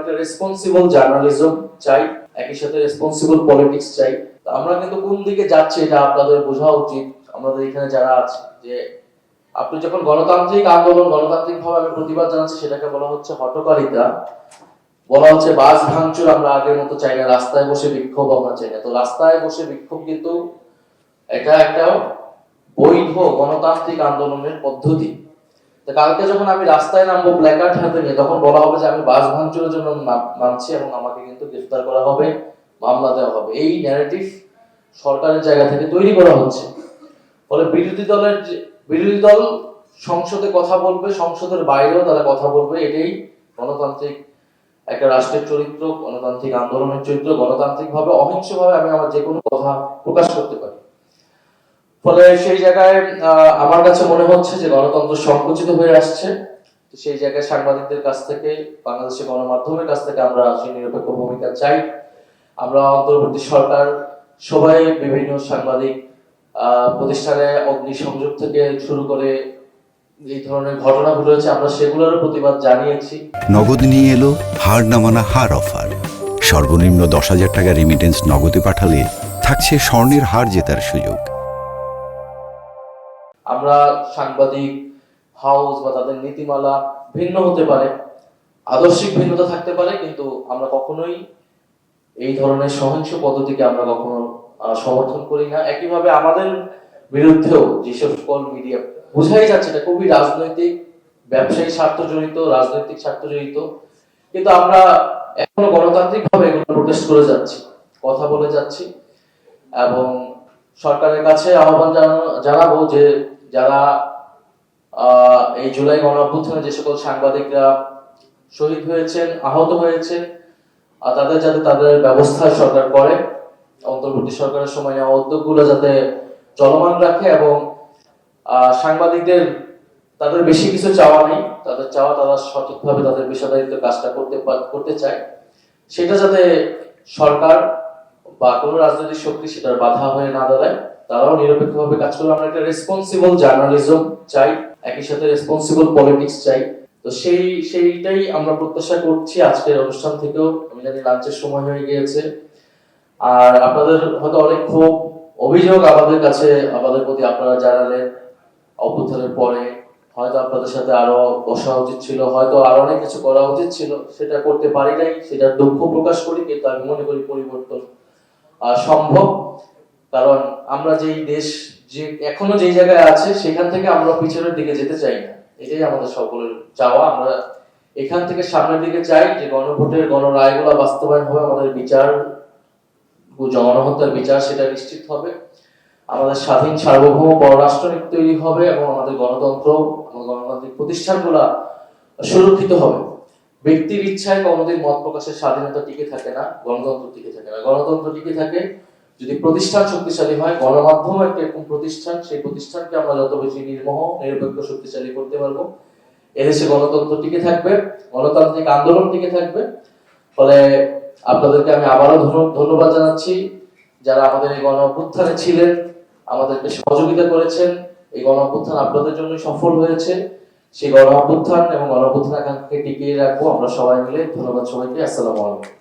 একটা responsible journalism চাই, একই সাথে রেসপন্সিবল পলিটিক্স চাই। আমরা কিন্তু কোন দিকে যাচ্ছি এটা আপনাদের বোঝা উচিত। আমাদের এখানে যারা আছে যে আপনি যখন গণতান্ত্রিক আন্দোলন, গণতান্ত্রিক ভাবে আমি প্রতিবাদ জানাচ্ছি, সেটাকে বলা হচ্ছে হটকারিতা, বলা হচ্ছে বাস ভাঙচুর। আমরা আগের মতো চাই না, রাস্তায় বসে বিক্ষোভ আমরা চাই না। তো রাস্তায় বসে বিক্ষোভ কিন্তু এটা একটা বৈধ গণতান্ত্রিক আন্দোলনের পদ্ধতি। তো কালকে যখন আমি রাস্তায় নামবো প্ল্যাকার্ড হাতে নিয়ে, তখন বলা হবে যে আমি বাস ভাঙচুরের জন্য নামছি এবং আমাকে কিন্তু গ্রেফতার করা হবে, মামলা দেওয়া হবে। এই ন্যারেটিভ সরকারের জায়গা থেকে তৈরি করা হচ্ছে। ফলে বিরোধী দল সংসদে কথা বলবে, সংসদের বাইরেও তারা কথা বলবে। এটাই গণতান্ত্রিক একটা রাষ্ট্রের চরিত্র, গণতান্ত্রিক আন্দোলনের চরিত্র। গণতান্ত্রিক ভাবে, অহিংস ভাবে আমি আমার যে কোনো কথা প্রকাশ করতে পারি। ফলে সেই জায়গায় আমার কাছে মনে হচ্ছে যে গণতন্ত্র সংকুচিত হয়ে আসছে। সেই জায়গায় সাংবাদিকদের কাছ থেকে, বাংলাদেশের গণমাধ্যমের কাছ থেকে আমরা সেই নিরপেক্ষ ভূমিকা চাই। আমরা অন্তর্বর্তী সরকার সবাই বিভিন্ন সাংবাদিক প্রতিষ্ঠানে অগ্নিসংযোগ থেকে শুরু করে এই ধরনের ঘটনা ঘটেছে, আমরা সেগুলোর প্রতিবাদ জানিয়েছি। নগদ নিয়ে এলো হার না মানা হার অফার। সর্বনিম্ন 10,000 টাকা রেমিটেন্স নগদে পাঠালে থাকছে স্বর্ণের হার জেতার সুযোগ। আমরা সাংবাদিক হাউস বা তাদের নীতিমালা ভিন্ন হতে পারে, আদর্শিক ভিন্নতা থাকতে পারে, কিন্তু আমরা কখনোই এই ধরনের সহিংস পদ্ধতিকে আমরা কখনো সমর্থন করি না। একইভাবে আমাদের বিরুদ্ধেও যেসব সকল মিডিয়া, বোঝাই যাচ্ছে এটা খুবই রাজনৈতিক, ব্যবসায়ী স্বার্থ জড়িত, রাজনৈতিক স্বার্থ জড়িত, কিন্তু আমরা এখনো গণতান্ত্রিক ভাবে এগুলো প্রোটেস্ট করে যাচ্ছি, কথা বলে যাচ্ছি। এবং সরকারের কাছে আহ্বান জানাবো যে যারা এই জুলাই গণঅভ্যুত্থানে যে সকল সাংবাদিকরা শহীদ হয়েছেন, আহত হয়েছেন, তাদের যাতে তাদের ব্যবস্থা সরকার করে, অন্তর্বর্তী সরকারের সময় নেওয়া উদ্যোগগুলো যাতে চলমান রাখে। এবং সাংবাদিকদের তাদের বেশি কিছু চাওয়া নেই, তাদের চাওয়া তারা সঠিকভাবে তাদের পেশাদারিত্ব কাজটা করতে চায়, সেটা যাতে সরকার বা কোনো রাজনৈতিক শক্তি সেটার বাধা হয়ে না দাঁড়ায়, তারাও নিরপেক্ষভাবে কাজ করবে। আমরা একটা রেসপন্সিবল জার্নালিজম চাই, একই সাথে রেসপন্সিবল পলিটিক্স চাই। তো সেইটাই আমরা প্রত্যাশা করছি আজকের অনুষ্ঠান থেকেও। আমি জানি লাঞ্চের সময় হয়ে গিয়েছে, আর আপনাদের হয়তো অনেক ক্ষোভ, অভিযোগ আমাদের কাছে, আমাদের প্রতি আপনারা জানালেন। অভ্যুত্থানের পরে হয়তো আপনাদের সাথে আরো বসা উচিত ছিল, হয়তো আরো অনেক কিছু করা উচিত ছিল, সেটা করতে পারি নাই, সেটা দুঃখ প্রকাশ করি। কিন্তু আমি মনে করি পরিবর্তন সম্ভব, কারণ আমরা যেই দেশ যে এখনো যেই জায়গায় আছে সেখান থেকে আমরা পিছনের দিকে যেতে চাই না। এটাই আমাদের সকলের চাওয়া। আমরা এখান থেকে সামনের দিকে চাই যে গণভোটের গণরায়গুলো বাস্তবায়ন হবে, আমাদের বিচার, গণহত্যার বিচার সেটা নিশ্চিত হবে, আমাদের স্বাধীন সার্বভৌম পররাষ্ট্রনীতি তৈরি হবে এবং আমাদের গণতন্ত্র, গণতান্ত্রিক প্রতিষ্ঠানগুলা সুরক্ষিত হবে। ব্যক্তির ইচ্ছায় কোনোদিন মত প্রকাশের স্বাধীনতা টিকে থাকে না, গণতন্ত্র টিকে থাকে না। গণতন্ত্র টিকে থাকে যদি প্রতিষ্ঠান শক্তিশালী হয়। গণমাধ্যম একটা এরকম প্রতিষ্ঠান, সেই প্রতিষ্ঠানকে আমরা যত বেশি নির্মোহ, নিরপেক্ষ, শক্তিশালী করতে পারবো, এদেশে গণতন্ত্র টিকে থাকবে, গণতান্ত্রিক আন্দোলন টিকে থাকবে। ফলে আপনাদেরকে আমি আবারও ধন্যবাদ জানাচ্ছি, যারা আমাদের এই গণঅভ্যুত্থানে ছিলেন, আমাদেরকে সহযোগিতা করেছেন। এই গণঅভ্যুত্থান আপনাদের জন্য সফল হয়েছে। সেই গণঅভ্যুত্থান এবং গণঅভ্যুত্থান আকাঙ্ক্ষাকে টিকিয়ে রাখবো আমরা সবাই মিলে। ধন্যবাদ সবাইকে। আসসালামু আলাইকুম।